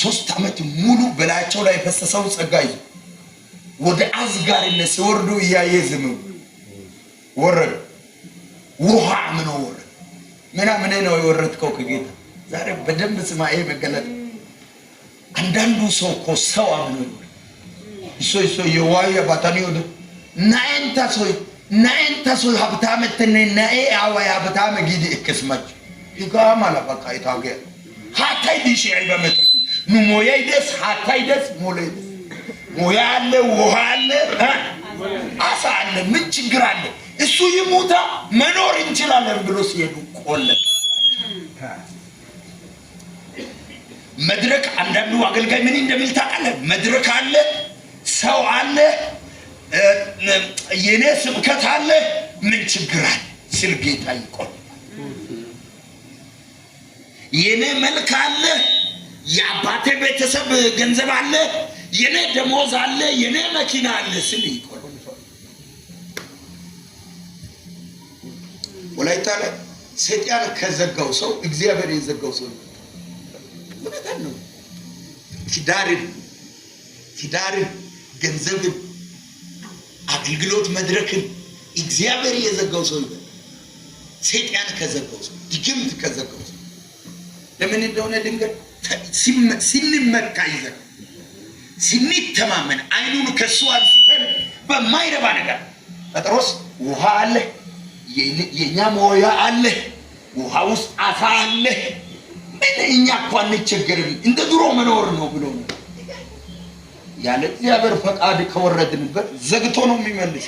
3 ዓመት ሙሉ በላያቸው ላይ ፈሰሰው ጸጋ ይዞ ወደ አዝጋሪነት ሲወርዱ እያየ ዝም ወረደ። ውሃ ምን ወረደ? ምን ነው የወረድከው ከጌታ? ዛሬ በደንብ ስማኤ መገለጥ። አንዳንዱ ሰው እኮ ሰው አምኖ ይሶ የዋያ ባታኒ ወደ ናንተ ሰው ሀብታም ተነናኤ አዋያ ሀብታም ጊዜ እከስማች ይጋማ ለበቃ ይታገ ሃታይ ዲሽ አይበመት ኑሞያይደስ ሃታይደስ ሞለይደስ ሞያ አለ ውሃ አለ አሳ አለ ምን ችግር አለ? እሱ ይሞታ መኖር እንችላለን ብሎ ሲሄዱ ቆለጠ። መድረክ አንዳንዱ አገልጋይ ምን እንደሚል ታውቃለህ? መድረክ አለ፣ ሰው አለ፣ የኔ ስብከት አለ፣ ምን ችግር አለ ሲል ጌታ ይቆል። የኔ መልክ አለ፣ የአባቴ ቤተሰብ ገንዘብ አለ፣ የኔ ደሞዝ አለ፣ የኔ መኪና አለ ሲል ይቆል። ወላይታ ላይ ሰይጣን ከዘጋው ሰው እግዚአብሔር የዘጋው ሰው ምንድን ነው? ትዳርን ገንዘብን አገልግሎት መድረክን እግዚአብሔር የዘጋው ሰው ሰይጣን ከዘጋው ሰው ድግምት ከዘጋው ሰው ለምን እንደሆነ ድንገት ሲንመካ ይዘጋ ሲንተማመን አይኑን ከሱ አንስተን በማይረባ ነገር ጴጥሮስ ውሃ አለ የኛ ሞያ አለ ውሃ ውስጥ አሳ አለ ምን እኛ እንኳን እንቸገርም እንደ ድሮ መኖር ነው ብሎ ያለ እግዚአብሔር ፈቃድ ከወረድንበት ዘግቶ ነው የሚመልስ።